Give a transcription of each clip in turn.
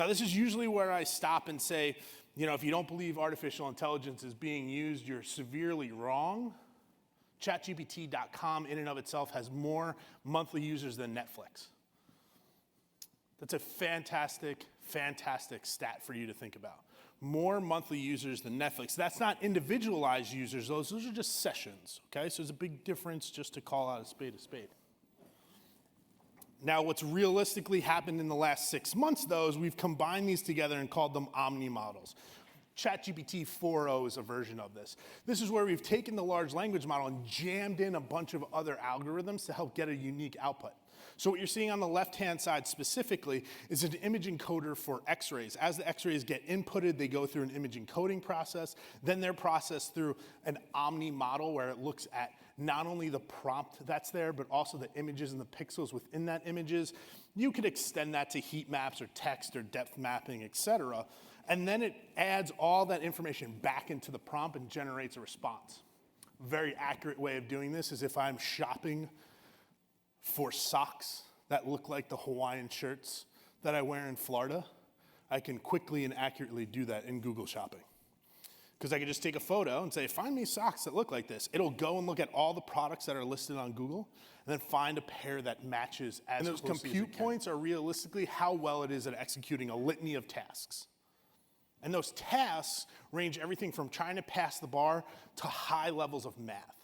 Now, this is usually where I stop and say, if you don't believe artificial intelligence is being used, you're severely wrong. ChatGPT.com in and of itself has more monthly users than Netflix. That's a fantastic, fantastic stat for you to think about. More monthly users than Netflix. That's not individualized users, those are just sessions, okay? So there's a big difference just to call out a spade a spade. Now, what's realistically happened in the last 6 months, though, is we've combined these together and called them omni models. ChatGPT 4.0 is a version of this. This is where we've taken the large language model and jammed in a bunch of other algorithms to help get a unique output. So what you're seeing on the left-hand side specifically is an image encoder for x-rays. As the x-rays get inputted, they go through an image encoding process. Then they're processed through an omni model where it looks at not only the prompt that's there, but also the images and the pixels within that images. You could extend that to heat maps or text or depth mapping, et cetera. And then it adds all that information back into the prompt and generates a response. A very accurate way of doing this is if I'm shopping for socks that look like the Hawaiian shirts that I wear in Florida, I can quickly and accurately do that in Google Shopping. Because I can just take a photo and say, find me socks that look like this. It'll go and look at all the products that are listed on Google and then find a pair that matches as closely as it can. And those compute points are realistically how well it is at executing a litany of tasks. And those tasks range everything from trying to pass the bar to high levels of math.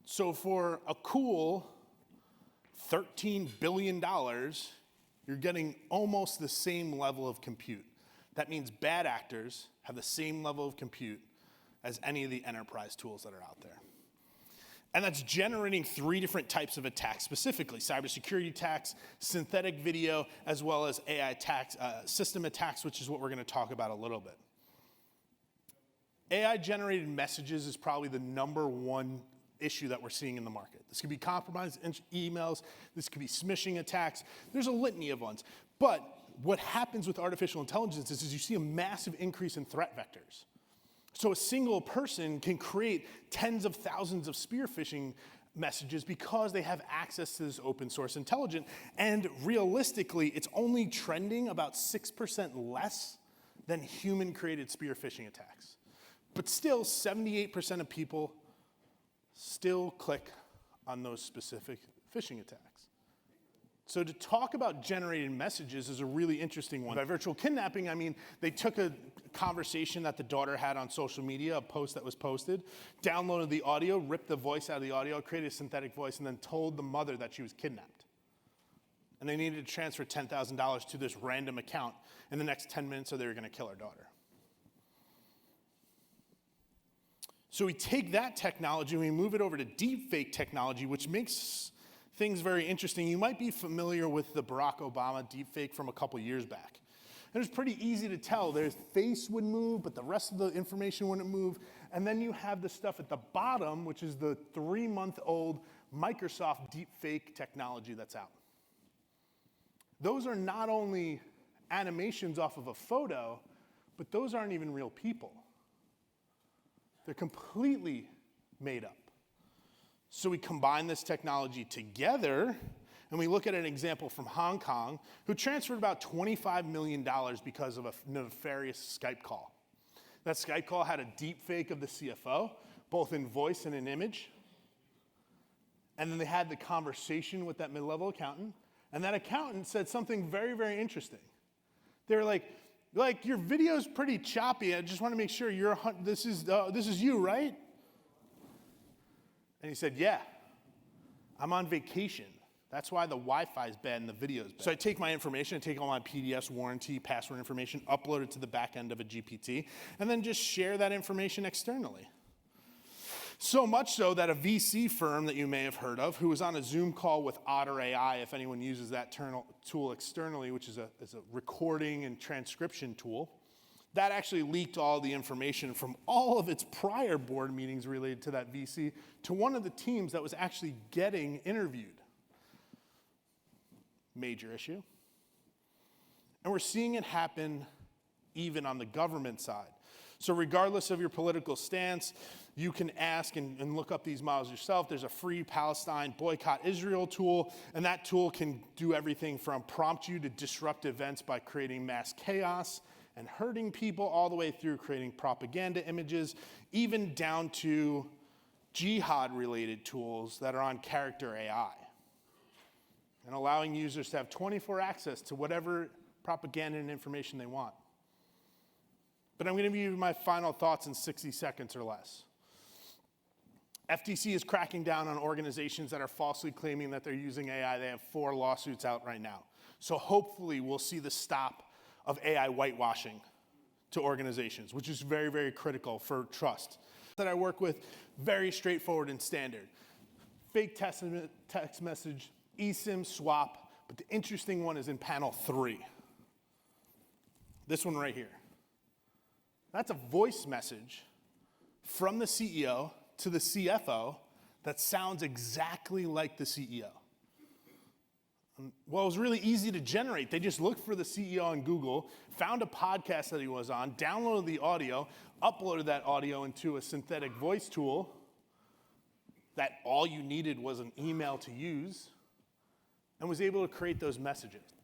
So for a cool $13 billion, you're getting almost the same level of compute. That means bad actors have the same level of compute as any of the enterprise tools that are out there. And that's generating 3 different types of attacks, specifically cybersecurity attacks, synthetic video, as well as AI attacks, system attacks, which is what we're going to talk about a little bit. AI-generated messages is probably the #1 issue that we're seeing in the market. This could be compromised emails, this could be smishing attacks. There's a litany of ones. But what happens with artificial intelligence is you see a massive increase in threat vectors. So a single person can create tens of thousands of spear phishing messages because they have access to this open source intelligence. And realistically, it's only trending about 6% less than human-created spear phishing attacks. But still, 78% of people still click on those specific phishing attacks. So to talk about generated messages is a really interesting one. By virtual kidnapping, I mean they took a conversation that the daughter had on social media, a post that was posted, downloaded the audio, ripped the voice out of the audio, created a synthetic voice, and then told the mother that she was kidnapped. And they needed to transfer $10,000 to this random account in the next 10 minutes, or they were going to kill her daughter. So we take that technology and we move it over to deepfake technology, which makes things very interesting. You might be familiar with the Barack Obama deepfake from a couple years back. And it's pretty easy to tell. Their face would move, but the rest of the information wouldn't move. And then you have the stuff at the bottom, which is the 3-month-old Microsoft deepfake technology that's out. Those are not only animations off of a photo, but those aren't even real people. They're completely made up. So we combine this technology together, and we look at an example from Hong Kong, who transferred about $25 million because of a nefarious Skype call. That Skype call had a deep fake of the CFO, both in voice and in image. And then they had the conversation with that mid-level accountant, and that accountant said something very, very interesting. They were like, your video's pretty choppy. I just want to make sure this is you, right? And he said, yeah, I'm on vacation. That's why the Wi-Fi is bad and the video's bad. So I take my information, I take all my PDFs, warranty, password information, upload it to the back end of a GPT, and then just share that information externally. So much so that a VC firm that you may have heard of, who was on a Zoom call with Otter AI, if anyone uses that tool externally, which is a recording and transcription tool, that actually leaked all the information from all of its prior board meetings related to that VC to one of the teams that was actually getting interviewed. Major issue. And we're seeing it happen even on the government side. So regardless of your political stance, you can ask and look up these models yourself. There's a free Palestine boycott Israel tool, and that tool can do everything from prompt you to disrupt events by creating mass chaos and hurting people, all the way through creating propaganda images, even down to jihad-related tools that are on character AI, and allowing users to have 24 access to whatever propaganda and information they want. But I'm going to give you my final thoughts in 60 seconds or less. FTC is cracking down on organizations that are falsely claiming that they're using AI. They have 4 lawsuits out right now. So hopefully we'll see the stop of AI whitewashing to organizations, which is very, very critical for trust. That I work with, very straightforward and standard. Fake text message, eSIM swap, but the interesting one is in panel 3. This one right here. That's a voice message from the CEO to the CFO that sounds exactly like the CEO. Well, it was really easy to generate. They just looked for the CEO on Google, found a podcast that he was on, downloaded the audio, uploaded that audio into a synthetic voice tool that all you needed was an email to use, and was able to create those messages.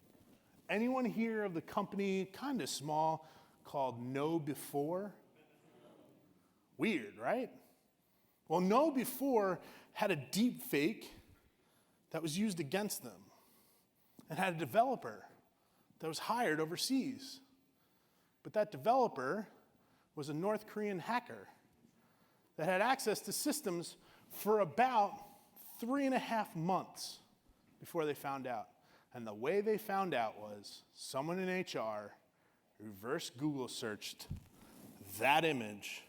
Anyone hear of the company, kind of small, called KnowBe4? Weird, right? Well, KnowBe4 had a deep fake that was used against them, and had a developer that was hired overseas. But that developer was a North Korean hacker that had access to systems for about 3.5 months before they found out. And the way they found out was someone in HR reverse Google searched that image